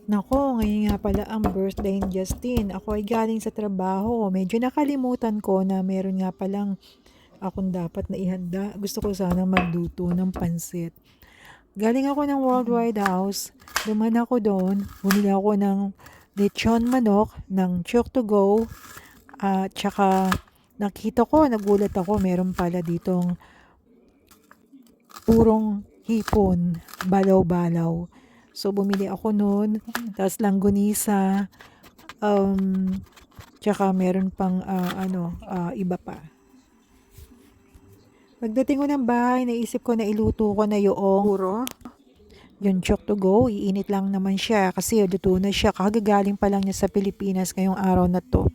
Nako, ngayon nga pala ang birthday ni Justin. Ako ay galing sa trabaho. Medyo nakalimutan ko na meron nga palang akong dapat na ihanda. Gusto ko sana magluto ng pansit. Galing ako ng Worldwide House. Duman ako doon. Bumili ako ng lechon manok, ng chok to go. At saka nakita ko, nagulat ako, meron pala ditong purong hipon, balaw-balaw. So bumili ako noon, tapos langgonisa, um, tsaka meron pang iba pa. Pagdating ko ng bahay, naisip ko na iluto ko na yung chok to go. Iinit lang naman siya kasi luto na siya. Kagagaling pa lang niya sa Pilipinas ngayong araw na to.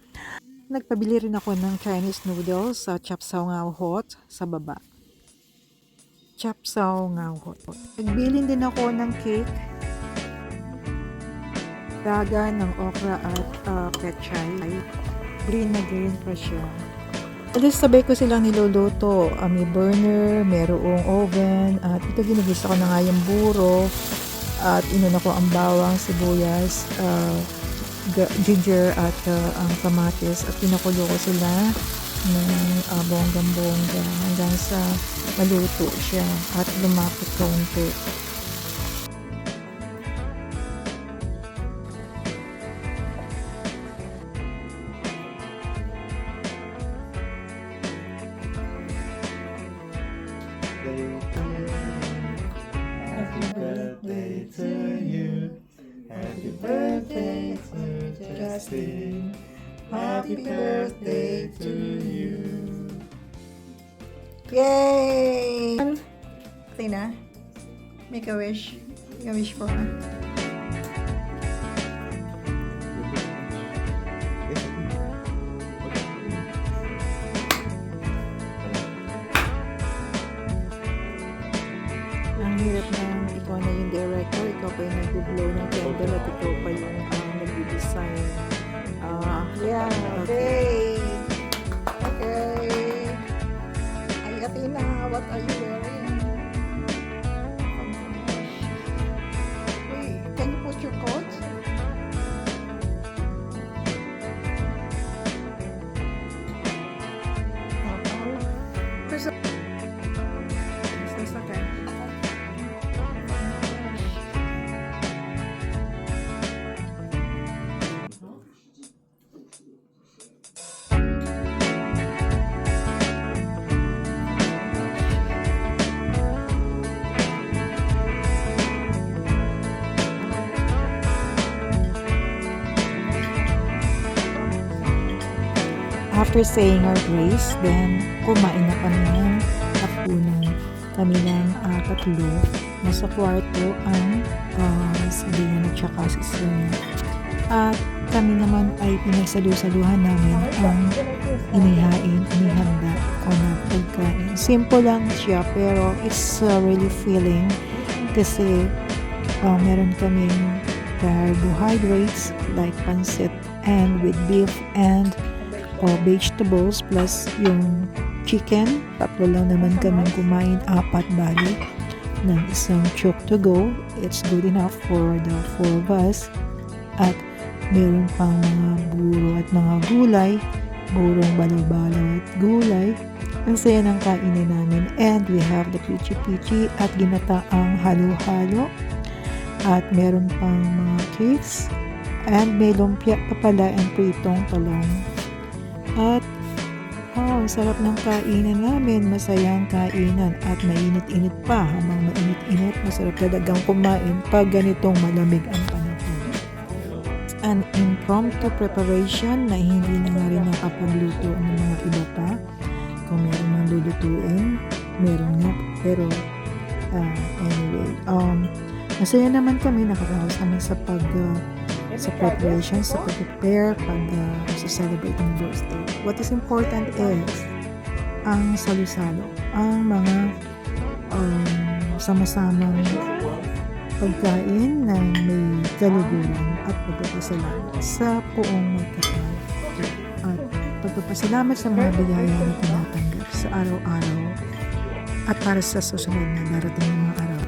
Nagpabili rin ako ng Chinese noodles sa Chapsao Ngao Hot sa baba. Chapsao Ngao Hot. Nagbilin din ako ng cake, daga ng okra at pechay. Green na green pa siya. Alas sabay ko silang niluluto. May burner, merong oven, at ito ginigisa ko na nga yung buro. At inuna ko ang bawang, sibuyas, ginger at ang kamatis. At pinakulo ko sila ng bonggang-bongga hanggang sa maluto siya at lumapot kaunti. Happy birthday to you. Happy birthday to Justin. Happy birthday to you. Yay! Tina, make a wish. Make a wish for her. Ang hirap na ikaw na yung director, ikaw pa yung nag-blow ng candle at ikaw pa yung nag-design. Yeah, okay. Okay. Ay, Athena, what are you wearing? Wait, can you put your coat? There's okay. After saying our grace, then kumain na kami ng hapunan. Kami lang tatlo. Nasa kwarto ang si Dian at saka si Sina. At kami naman ay pinagsalu-saluhan namin ang inihanda ko na pagkain. Simple lang siya pero it's really filling kasi meron kaming carbohydrates like pancit and with beef and vegetables plus yung chicken. Tatlo lang naman kaming kumain, apat bali ng isang chok to go. It's good enough for the 4 of us. At meron pang mga buro at mga gulay, burong balaw-balaw at gulay. Ang saya ng kainan namin. And we have the pichi-pichi at ginataang halo-halo. At meron pang mga cakes. And may lumpia pa pala and pritong talong. At sarap ng kainan namin. Masayang kainan at mainit-init pa. Habang mainit-init, masarap talagang kumain pag ganitong malamig ang panahon. An impromptu preparation na hindi na nga rin nakapagluto ng mga iba pa. Kung meron mang lulutuin, meron nga. Pero anyway, masaya naman kami. Nakaraos naman sa preparation, sa pag-prepare, sa celebrate ng birthday. What is important is ang salo-salo, ang mga sama-samang pagkain na may kaluguran at pagpapasalamat sa buong magkakal. At pagpapasalamat sa mga biyaya na tinatanggap sa araw-araw at para sa susunod na darating ng mga araw.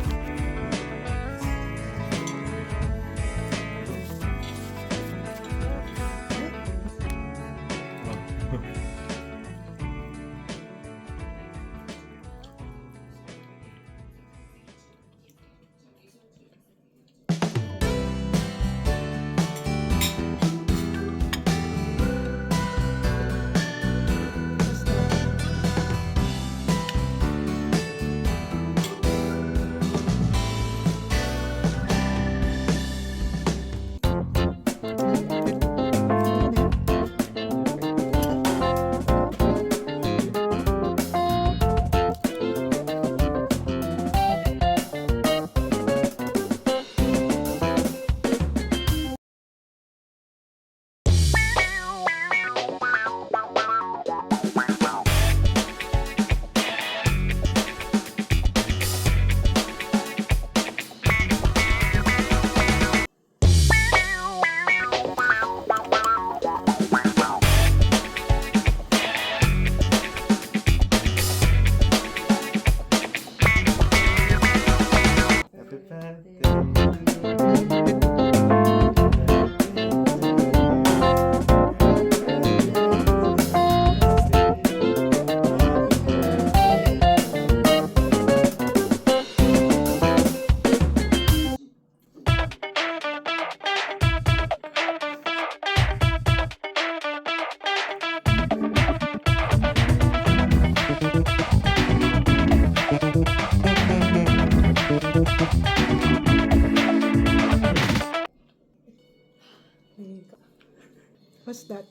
What's that?